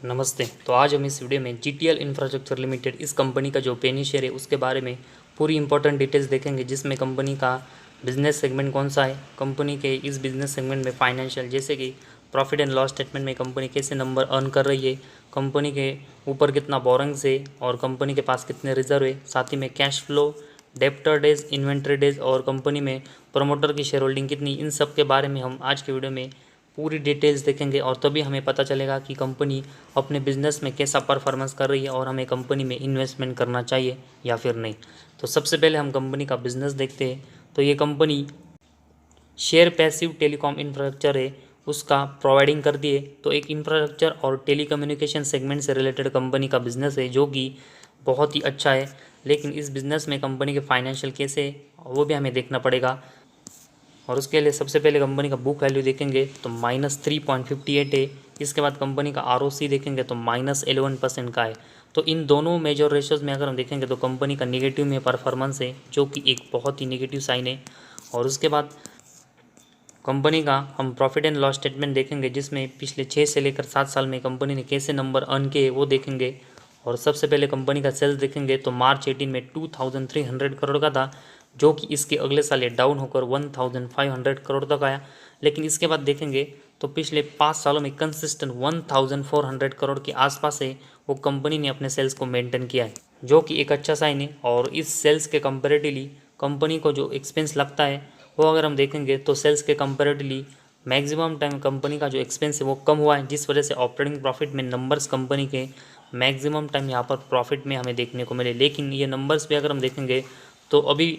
नमस्ते। तो आज हम इस वीडियो में जीटीएल इंफ्रास्ट्रक्चर लिमिटेड इस कंपनी का जो पेनी शेयर है उसके बारे में पूरी इंपॉर्टेंट डिटेल्स देखेंगे, जिसमें कंपनी का बिजनेस सेगमेंट कौन सा है, कंपनी के इस बिजनेस सेगमेंट में फाइनेंशियल जैसे कि प्रॉफिट एंड लॉस स्टेटमेंट में कंपनी कैसे नंबर अर्न कर रही है, कंपनी के ऊपर कितना बोरंग्स है और कंपनी के पास कितने रिजर्व है, साथ ही में cash flow, debtor days, inventory days और कंपनी में प्रमोटर की शेयर होल्डिंग कितनी, इन सब के बारे में हम आज के वीडियो में पूरी डिटेल्स देखेंगे और तभी हमें पता चलेगा कि कंपनी अपने बिजनेस में कैसा परफॉर्मेंस कर रही है और हमें कंपनी में इन्वेस्टमेंट करना चाहिए या फिर नहीं। तो सबसे पहले हम कंपनी का बिजनेस देखते हैं। तो ये company share passive telecom infrastructure है उसका प्रोवाइडिंग करती है। तो एक इंफ्रास्ट्रक्चर और टेलीकम्युनिकेशन सेगमेंट से रिलेटेड कंपनी का बिजनेस है जो कि बहुत ही अच्छा है, लेकिन इस बिज़नेस में कंपनी के फाइनेंशियल कैसे वो भी हमें देखना पड़ेगा। और उसके लिए सबसे पहले कंपनी का बुक वैल्यू देखेंगे तो -3.58 है। इसके बाद कंपनी का ROC देखेंगे तो -11% का है। तो इन दोनों मेजर रेशियोज़ में अगर हम देखेंगे तो कंपनी का नेगेटिव में परफॉर्मेंस है, जो कि एक बहुत ही नेगेटिव साइन है। और उसके बाद कंपनी का हम प्रॉफिट एंड लॉस स्टेटमेंट देखेंगे, जिसमें पिछले 6 से लेकर 7 साल में कंपनी ने कैसे नंबर अर्न किए वो देखेंगे। और सबसे पहले कंपनी का सेल्स देखेंगे तो मार्च 18 में 2300 करोड़ का था, जो कि इसके अगले साल ये डाउन होकर 1500 करोड़ तक आया। लेकिन इसके बाद देखेंगे तो पिछले 5 सालों में कंसिस्टेंट 1400 करोड़ के आसपास है वो कंपनी ने अपने सेल्स को मेंटेन किया है, जो कि एक अच्छा साइन है। और इस सेल्स के कंपेरेटिवली कंपनी को जो एक्सपेंस लगता है वो अगर हम देखेंगे तो सेल्स के कंपेरेटिवली मैक्सिमम टाइम कंपनी का जो एक्सपेंस है वो कम हुआ है, जिस वजह से ऑपरेटिंग प्रॉफिट में नंबर्स कंपनी के मैक्सिमम टाइम यहाँ पर प्रॉफिट में हमें देखने को मिले। लेकिन ये नंबर्स भी अगर हम देखेंगे तो अभी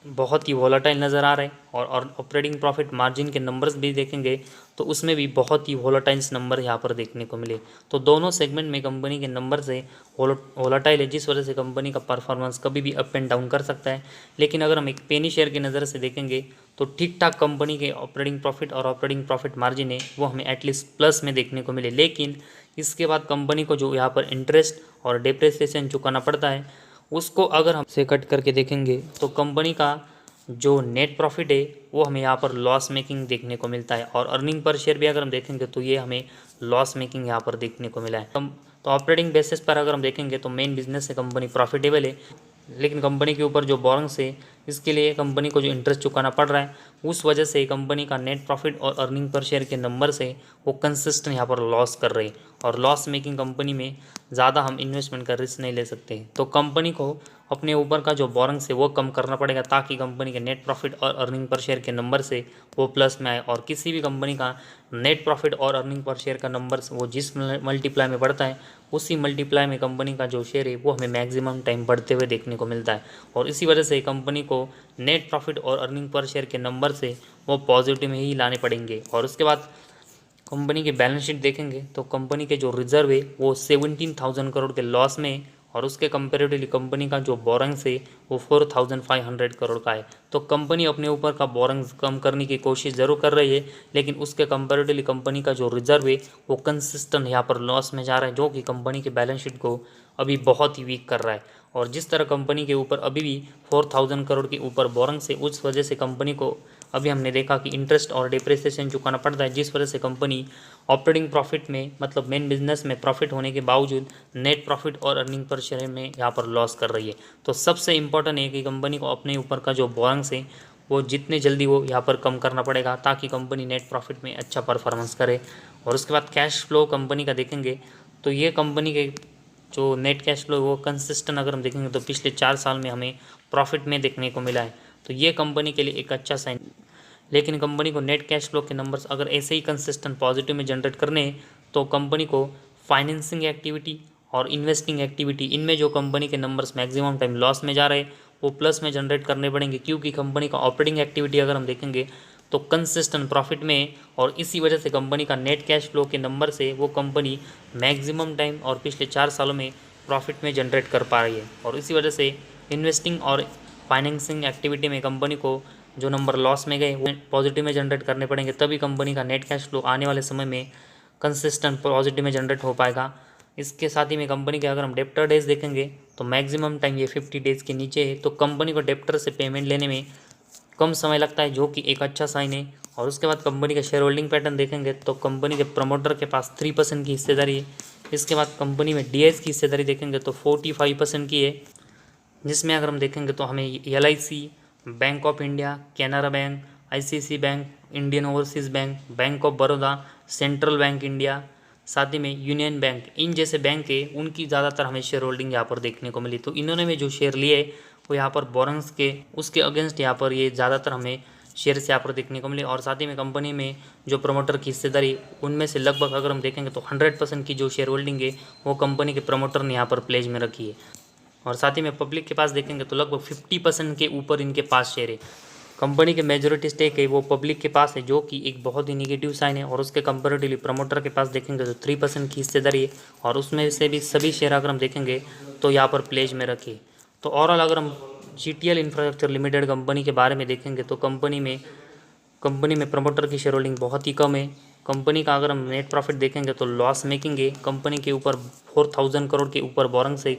बहुत ही वॉलेटाइल नज़र आ रहा है। और ऑपरेटिंग प्रॉफिट मार्जिन के नंबर्स भी देखेंगे तो उसमें भी बहुत ही वॉलेटाइल्स नंबर यहाँ पर देखने को मिले। तो दोनों सेगमेंट में कंपनी के नंबर से वॉलेटाइल है, जिस वजह से कंपनी का परफॉर्मेंस कभी भी अप एंड डाउन कर सकता है। लेकिन अगर हम एक पेनी शेयर की नज़र से देखेंगे तो ठीक ठाक कंपनी के ऑपरेटिंग प्रॉफिट और ऑपरेटिंग प्रॉफिट मार्जिन है वो हमें एटलीस्ट प्लस में देखने को मिले। लेकिन इसके बाद कंपनी को जो यहाँ पर इंटरेस्ट और डेप्रिसिएशन चुकाना पड़ता है उसको अगर हम से कट करके देखेंगे तो कंपनी का जो नेट प्रॉफिट है वो हमें यहाँ पर लॉस मेकिंग देखने को मिलता है। और अर्निंग पर शेयर भी अगर हम देखेंगे तो ये हमें लॉस मेकिंग यहाँ पर देखने को मिला है। तो ऑपरेटिंग बेसिस पर अगर हम देखेंगे तो मेन बिजनेस से कंपनी प्रॉफिटेबल है, लेकिन कंपनी के ऊपर जो बोरंग्स है इसके लिए कंपनी को जो इंटरेस्ट चुकाना पड़ रहा है उस वजह से कंपनी का नेट प्रॉफिट और अर्निंग पर शेयर के नंबर से वो कंसिस्टेंट यहाँ पर लॉस कर रही है। और लॉस मेकिंग कंपनी में ज़्यादा हम इन्वेस्टमेंट का रिस्क नहीं ले सकते। तो कंपनी को अपने ऊपर का जो बोरंग्स है वो कम करना पड़ेगा ताकि कंपनी के नेट प्रॉफिट और अर्निंग पर शेयर के नंबर से वो प्लस में आए। और किसी भी कंपनी का नेट प्रॉफिट और अर्निंग पर शेयर का नंबर वो जिस मल्टीप्लाई में बढ़ता है उसी मल्टीप्लाई में कंपनी का जो शेयर है वो हमें मैक्सिमम टाइम बढ़ते हुए देखने को मिलता है। और इसी वजह से कंपनी को नेट प्रॉफिट और अर्निंग पर शेयर के नंबर से वो पॉजिटिव में ही लाने पड़ेंगे। और उसके बाद कंपनी के बैलेंस शीट देखेंगे तो कंपनी के जो रिजर्व है वो 17,000 करोड़ के लॉस में है। और उसके कंपेरेटिवली कंपनी का जो बोरंग्स है वो 4,500 करोड़ का है। तो कंपनी अपने ऊपर का बोरंग्स कम करने की कोशिश ज़रूर कर रही है, लेकिन उसके कंपेरेटिवली कंपनी का जो रिजर्व है वो कंसिस्टेंट यहाँ पर लॉस में जा रहा है, जो कि कंपनी के बैलेंस शीट को अभी बहुत ही वीक कर रहा है। और जिस तरह कंपनी के ऊपर अभी भी 4,000 करोड़ के ऊपर बोरंग्स है उस वजह से कंपनी को अभी हमने देखा कि इंटरेस्ट और डिप्रिसिएशन चुकाना पड़ता है, जिस वजह से कंपनी ऑपरेटिंग प्रॉफिट में मतलब मेन बिजनेस में प्रॉफिट होने के बावजूद नेट प्रॉफिट और अर्निंग पर शेयर में यहाँ पर लॉस कर रही है। तो सबसे इंपॉर्टेंट है कि कंपनी को अपने ऊपर का जो बोरंग्स है वो जितने जल्दी वो यहाँ पर कम करना पड़ेगा ताकि कंपनी नेट प्रॉफिट में अच्छा परफॉर्मेंस करे। और उसके बाद कैश फ्लो कंपनी का देखेंगे तो ये कंपनी के जो नेट कैश फ्लो वो कंसिस्टेंट अगर हम देखेंगे तो पिछले 4 साल में हमें प्रॉफिट में देखने को मिला है। तो ये कंपनी के लिए एक अच्छा साइन। लेकिन कंपनी को नेट कैश फ्लो के नंबर्स अगर ऐसे ही कंसिस्टेंट पॉजिटिव में जनरेट करने हैं तो कंपनी को फाइनेंसिंग एक्टिविटी और इन्वेस्टिंग एक्टिविटी इनमें जो कंपनी के नंबर्स मैक्सिमम टाइम लॉस में जा रहे हैं वो प्लस में जनरेट करने पड़ेंगे, क्योंकि कंपनी का ऑपरेटिंग एक्टिविटी अगर हम देखेंगे तो कंसिस्टेंट प्रॉफिट में है। और इसी वजह से कंपनी का नेट कैश फ्लो के नंबर से वो कंपनी मैक्सिमम टाइम और पिछले 4 सालों में प्रॉफिट में जनरेट कर पा रही है। और इसी वजह से इन्वेस्टिंग और फाइनेंसिंग एक्टिविटी में कंपनी को जो नंबर लॉस में गए वो पॉजिटिव में जनरेट करने पड़ेंगे, तभी कंपनी का नेट कैश फ्लो आने वाले समय में कंसिस्टेंट पॉजिटिव में जनरेट हो पाएगा। इसके साथ ही में कंपनी के अगर हम डेप्टर डेज देखेंगे तो मैक्सिमम टाइम ये 50 डेज़ के नीचे है। तो कंपनी को डेप्टर से पेमेंट लेने में कम समय लगता है, जो कि एक अच्छा साइन है। और उसके बाद कंपनी का शेयर होल्डिंग पैटर्न देखेंगे तो कंपनी के प्रमोटर के पास 3% की हिस्सेदारी है। इसके बाद कंपनी में डीआईएस की हिस्सेदारी देखेंगे तो 45% की है, जिसमें अगर हम देखेंगे तो हमें LIC, bank of India, Canara bank, ICICI bank, Indian overseas bank, bank of Baroda, central bank India, साथ ही में यूनियन बैंक, इन जैसे बैंक है उनकी ज़्यादातर हमें शेयर होल्डिंग यहाँ पर देखने को मिली। तो इन्होंने में जो शेयर लिए वो यहाँ पर बोरंग्स के उसके अगेंस्ट यहाँ पर ये ज़्यादातर हमें शेयर्स यहाँ पर देखने को मिले। और साथ ही में कंपनी में जो प्रमोटर की हिस्सेदारी उनमें से लगभग अगर हम देखेंगे तो 100% की जो शेयर होल्डिंग है वो कंपनी के प्रमोटर ने यहाँ पर प्लेज में रखी है। और साथ ही में पब्लिक के पास देखेंगे तो लगभग 50% के ऊपर इनके पास शेयर है। कंपनी के मेजॉरिटी स्टेक है वो पब्लिक के पास है, जो कि एक बहुत ही निगेटिव साइन है। और उसके कंपेरेटिवली प्रमोटर के पास देखेंगे तो 3% की हिस्सेदारी है, और उसमें से भी सभी शेयर अगर हम देखेंगे तो यहाँ पर प्लेज में रखे। तो ओवरऑल अगर हम GTL इंफ्रास्ट्रक्चर लिमिटेड कंपनी के बारे में देखेंगे तो कंपनी में प्रमोटर की शेयर होल्डिंग बहुत ही कम है। कंपनी का अगर हम नेट प्रॉफिट देखेंगे तो लॉस मेकिंग है। कंपनी के ऊपर 4000 करोड़ के ऊपर बोरंग्स है।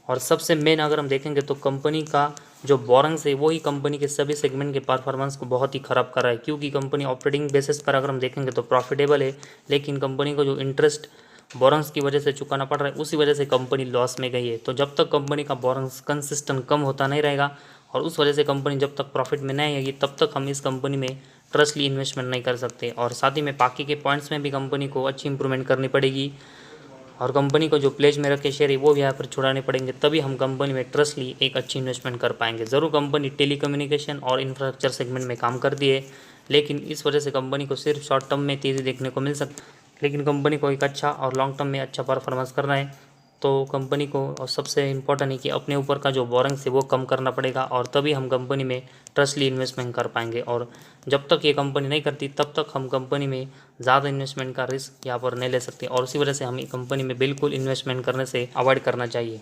और सबसे मेन अगर हम देखेंगे तो कंपनी का जो बोरंग्स है वही कंपनी के सभी सेगमेंट के परफॉर्मेंस को बहुत ही ख़राब कर रहा है, क्योंकि कंपनी ऑपरेटिंग बेसिस पर अगर हम देखेंगे तो प्रॉफिटेबल है, लेकिन कंपनी को जो इंटरेस्ट बोरंग्स की वजह से चुकाना पड़ रहा है उसी वजह से कंपनी लॉस में गई है। तो जब तक कंपनी का बोरंग्स कंसिस्टेंट कम होता नहीं रहेगा और उस वजह से कंपनी जब तक प्रॉफिट में नहीं आएगी तब तक हम इस कंपनी में ट्रस्टली इन्वेस्टमेंट नहीं कर सकते। और साथ ही में बाकी के पॉइंट्स में भी कंपनी को अच्छी इंप्रूवमेंट करनी पड़ेगी, और कंपनी को जो प्लेज में रखे शेयर है वो भी यहाँ पर छुड़ाने पड़ेंगे, तभी हम कंपनी में ट्रस्टली एक अच्छी इन्वेस्टमेंट कर पाएंगे। ज़रूर कंपनी टेलीकम्युनिकेशन और इंफ्रास्ट्रक्चर सेगमेंट में काम करती है, लेकिन इस वजह से कंपनी को सिर्फ शॉर्ट टर्म में तेज़ी देखने को मिल सकती है। लेकिन कंपनी को एक अच्छा और लॉन्ग टर्म में अच्छा परफॉर्मेंस करना है तो कंपनी को, और सबसे इम्पोर्टेंट है कि अपने ऊपर का जो बोरिंग्स है वो कम करना पड़ेगा, और तभी हम कंपनी में ट्रस्टली इन्वेस्टमेंट कर पाएंगे। और जब तक ये कंपनी नहीं करती तब तक हम कंपनी में ज़्यादा इन्वेस्टमेंट का रिस्क यहाँ पर नहीं ले सकते, और उसी वजह से हमें कंपनी में बिल्कुल इन्वेस्टमेंट करने से अवॉइड करना चाहिए।